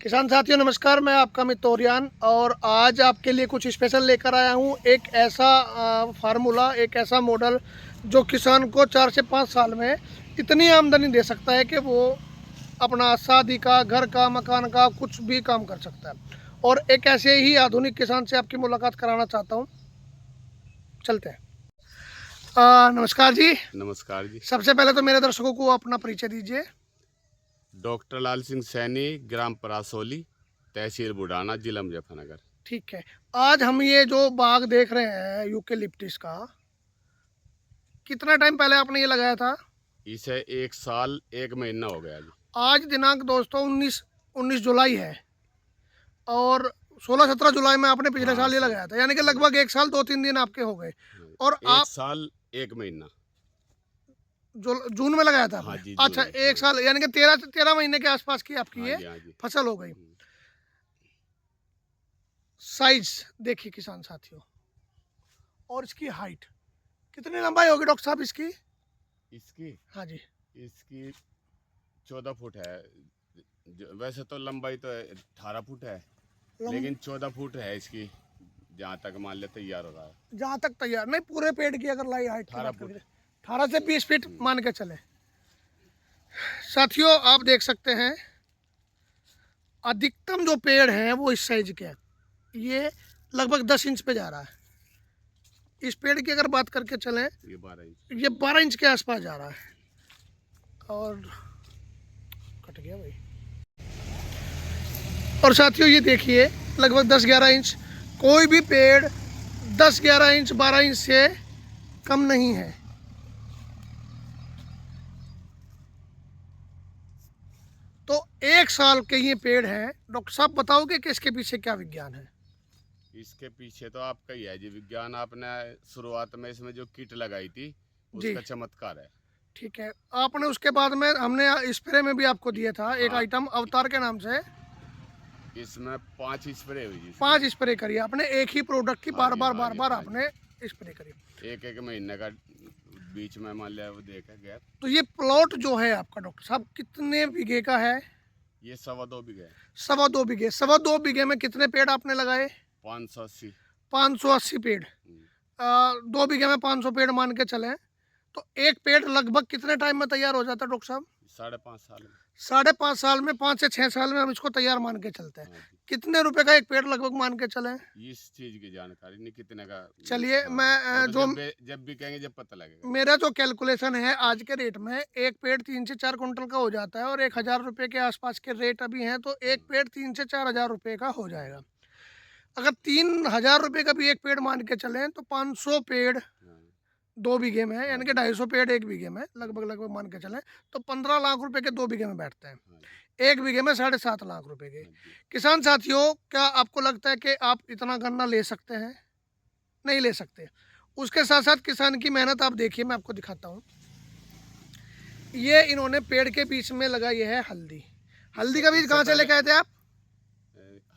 किसान साथियों नमस्कार, मैं आपका मित्र तोरियान और आज आपके लिए कुछ स्पेशल लेकर आया हूँ। एक ऐसा फार्मूला, एक ऐसा मॉडल जो किसान को 4 से 5 साल में इतनी आमदनी दे सकता है कि वो अपना शादी का, घर का, मकान का कुछ भी काम कर सकता है। और एक ऐसे ही आधुनिक किसान से आपकी मुलाकात कराना चाहता हूँ। चलते हैं। नमस्कार जी। नमस्कार जी। सबसे पहले तो मेरे दर्शकों को अपना परिचय दीजिए। डॉक्टर लाल सिंह सैनी, ग्राम परासोली, तहसील बुढ़ाना, जिला मुजफ्फरनगर। ठीक है। आज हम ये जो बाग देख रहे हैं यूकेलिप्टस का, कितना टाइम पहले आपने ये लगाया था? इसे 1 साल 1 महीना हो गया जी। आज दिनांक दोस्तों 19 जुलाई है और 16-17 जुलाई में आपने पिछले हाँ साल ये सर। लगाया था, यानी कि लगभग 1 साल 2-3 दिन आपके हो गए। और 1 आप साल 1 महीना। जो जून में लगाया था हाँ आपने? जी, जून अच्छा, में। 1 साल यानी कि 13 महीने के आसपास की आपकी हाँ ये जी, हाँ जी। फसल हो गई। साइज देखिए किसान साथियों, और इसकी हाइट कितनी लंबाई होगी डॉक्टर साहब इसकी? इसकी हाँ जी। इसकी 14 फुट है। वैसे तो लंबाई तो 18 फुट है, लेकिन 14 फुट है इसकी, जहाँ तक मान ले तैयार हो रहा है। जहाँ तक तैयार नहीं, पूरे पेड़ की अगर लाई हाइट की 18 बात फुट। करें 18 से 20 फीट मान के चले। साथियों आप देख सकते हैं अधिकतम जो पेड़ हैं वो इस साइज के हैं। ये लगभग 10 इंच पे जा रहा है। इस पेड़ की अगर बात करके चलें, ये 12 इंच। ये 12 इंच के आसपास जा रहा है। और कट गया भाई। और साथियों ये देखिए लगभग 10-11 इंच, कोई भी पेड़ 10-11 इंच 12 इंच से कम नहीं है। तो 1 साल के ये पेड़ हैं। डॉक्टर साहब बताओगे कि इसके पीछे क्या विज्ञान है? इसके पीछे तो आपका ही है जी विज्ञान। आपने शुरुआत में इसमें जो किट लगाई थी, जी उसका चमत्कार है। ठीक है। आपने उसके बाद में हमने स्प्रे में भी आपको दिया था एक हाँ, आइटम अवतार के नाम से। इसमें 5 स्प्रे हुई जी। 5 स्प्रे करी आपने एक ही प्रोडक्ट की, हाँ बार जी, बार हाँ बार जी, बार हाँ जी। आपने स्प्रे करी। एक महीने का बीच में मान लिया वो देखा गया। तो ये प्लॉट जो है आपका डॉक्टर साहब कितने बीघे का है? ये 2.25 बीघे। 2.25 बीघे। 2.25 बीघे में कितने पेड़ आपने लगाए? 580। 580 पेड़। 2 बीघे में 500 पेड़ मान के चलें तो एक पेड़ लगभग कितने टाइम में तैयार हो जाता है डॉक्टर साहब? 5.5 साल में। 5.5 साल में, 5 से 6 साल में हम इसको तैयार मान के चलते हैं। हाँ जी। कितने रुपए का एक पेड़ लगभग मान के चलें? इस चीज की जानकारी नहीं कितने का। चलिए हाँ, मैं वो तो जो जब भी कहेंगे जब पता लगेगा। मेरा जो कैलकुलेशन है आज के रेट में, एक पेड़ 3 से 4 कुंटल का हो जाता है और 1,000 रुपये के आसपास के रेट अभी हैं, तो एक पेड़ 3 से 4 हज़ार रुपये का हो जाएगा। अगर 3,000 रुपये का भी एक पेड़ मान के चलें तो 500 पेड़ हाँ, 2 बीघे में, हाँ यानी कि जी, 250 पेड़ 1 बीघे में लगभग लगभग मान के चलें तो 15 लाख रुपए के 2 बीघे में बैठते हैं। हाँ जी, 1 बीघे में 7.5 लाख रुपए के। हाँ जी। किसान साथियों, क्या आपको लगता है कि आप इतना गन्ना ले सकते हैं? नहीं ले सकते। उसके साथ साथ किसान की मेहनत आप देखिए, मैं आपको दिखाता हूँ। ये इन्होंने पेड़ के बीच में लगाई है हल्दी। हल्दी का बीज इससे कहाँ से पहले लेके आए थे आप?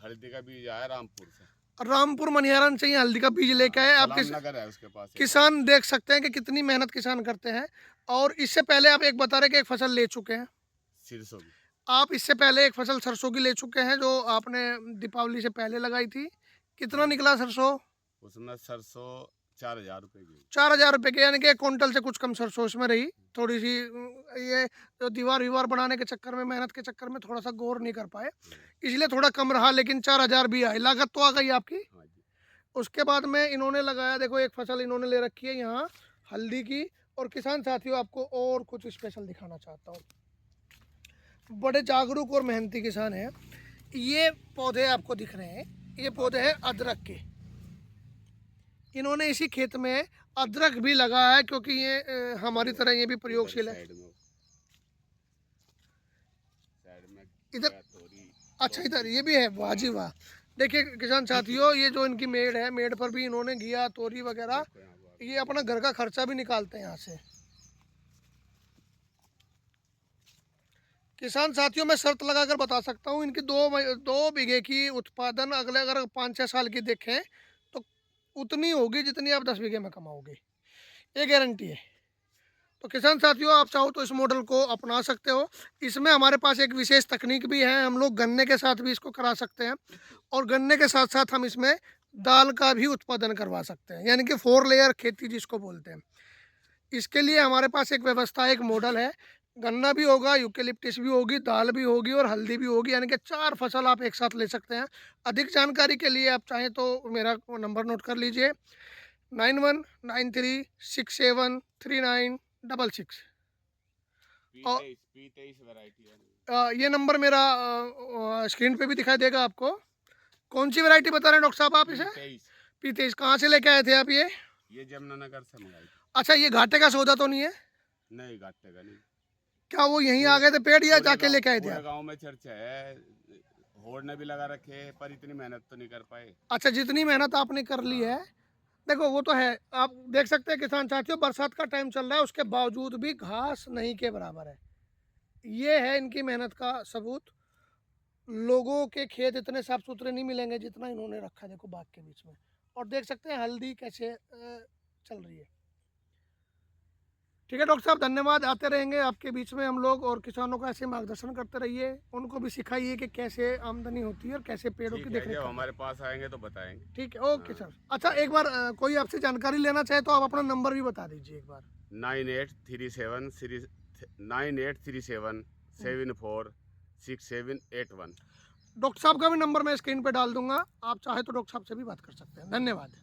हल्दी का बीज आया रामपुर से। रामपुर मनिहारन से ही हल्दी का बीज लेके आए आप। सलाम नगर है उसके पास एक। किसान देख सकते हैं कि कितनी मेहनत किसान करते हैं। और इससे पहले आप एक बता रहे कि एक फसल ले चुके हैं। सिरसों की। आप इससे पहले एक फसल सरसों की ले चुके हैं जो आपने दीपावली से पहले लगाई थी। कितना हाँ, निकला सरसों? उसमें सरसों 4,000 रुपए की। 4,000 रुपये के, यानी कि 1 कुंटल से कुछ कम सरसों इसमें रही। थोड़ी सी ये जो दीवार वीवार बनाने के चक्कर में, मेहनत के चक्कर में थोड़ा सा गौर नहीं कर पाए, इसलिए थोड़ा कम रहा, लेकिन 4,000 भी आई, लागत तो आ गई आपकी। हाँ जी। उसके बाद में इन्होंने लगाया, देखो एक फसल इन्होंने ले रखी है यहाँ हल्दी की। और किसान साथियों आपको और कुछ स्पेशल दिखाना चाहता हूँ। बड़े जागरूक और मेहनती किसान हैं। ये पौधे आपको दिख रहे हैं, ये पौधे हैं अदरक के। इन्होंने इसी खेत में अदरक भी लगाया है, क्योंकि ये हमारी तरह ये भी प्रयोगशील है। साइड में इधर तोरी। अच्छा, इधर ये भी है, वाह जी वाह। देखिए किसान साथियों, ये जो इनकी मेड़ है, मेड़ पर भी इन्होंने घिया तोरी वगैरह, ये अपना घर का खर्चा भी निकालते हैं यहाँ से। किसान साथियों मैं शर्त लगाकर बता सकता हूँ, इनकी 2 बीघे की उत्पादन अगले अगर 5-6 साल की देखें तो उतनी होगी जितनी आप 10 बीघे में कमाओगे, ये गारंटी है। तो किसान साथियों, आप चाहो तो इस मॉडल को अपना सकते हो। इसमें हमारे पास एक विशेष तकनीक भी है, हम लोग गन्ने के साथ भी इसको करा सकते हैं और गन्ने के साथ साथ हम इसमें दाल का भी उत्पादन करवा सकते हैं, यानी कि 4 लेयर खेती जिसको बोलते हैं। इसके लिए हमारे पास एक व्यवस्था, एक मॉडल है। गन्ना भी होगा, यूकेलिप्टिस भी होगी, दाल भी होगी और हल्दी भी होगी, यानी कि 4 फसल आप एक साथ ले सकते हैं। अधिक जानकारी के लिए आप चाहें तो मेरा नंबर नोट कर लीजिए, 9193673966। और P23 वैरायटी है। ये नंबर मेरा स्क्रीन पे भी दिखाई देगा आपको। कौन सी वैरायटी बता रहे हैं डॉक्टर साहब आप इसे? P23। कहाँ से लेके आए थे आप ये? ये जमुनानगर से मंगाई थी। अच्छा, ये घाटे का सौदा तो नहीं है? नहीं, घाटे का नहीं। क्या वो यहीं आ गए थे पेड़ या जाके लेके आए थे आप? गांव में चर्चा है, होड़ ने भी लगा रखे हैं, पर इतनी मेहनत तो नहीं कर पाए। अच्छा, जितनी मेहनत आपने कर ली है, देखो वो तो है। आप देख सकते हैं किसान साथियों, बरसात का टाइम चल रहा है, उसके बावजूद भी घास नहीं के बराबर है। ये है इनकी मेहनत का सबूत। लोगों के खेत इतने साफ सुथरे नहीं मिलेंगे जितना इन्होंने रखा है, देखो बाग के बीच में। और देख सकते हैं हल्दी कैसे चल रही है। ठीक है डॉक्टर साहब, धन्यवाद। आते रहेंगे आपके बीच में हम लोग, और किसानों का ऐसे मार्गदर्शन करते रहिए, उनको भी सिखाइए कि कैसे आमदनी होती है और कैसे पेड़ों की देखरेख। जब हमारे पास आएंगे तो बताएंगे। ठीक है, ओके सर। अच्छा, एक बार कोई आपसे जानकारी लेना चाहे तो आप अपना नंबर भी बता दीजिए एक बार। 9837746781। डॉक्टर साहब का भी नंबर मैं स्क्रीन पे डाल दूंगा, आप चाहे तो डॉक्टर साहब से भी बात कर सकते हैं। धन्यवाद।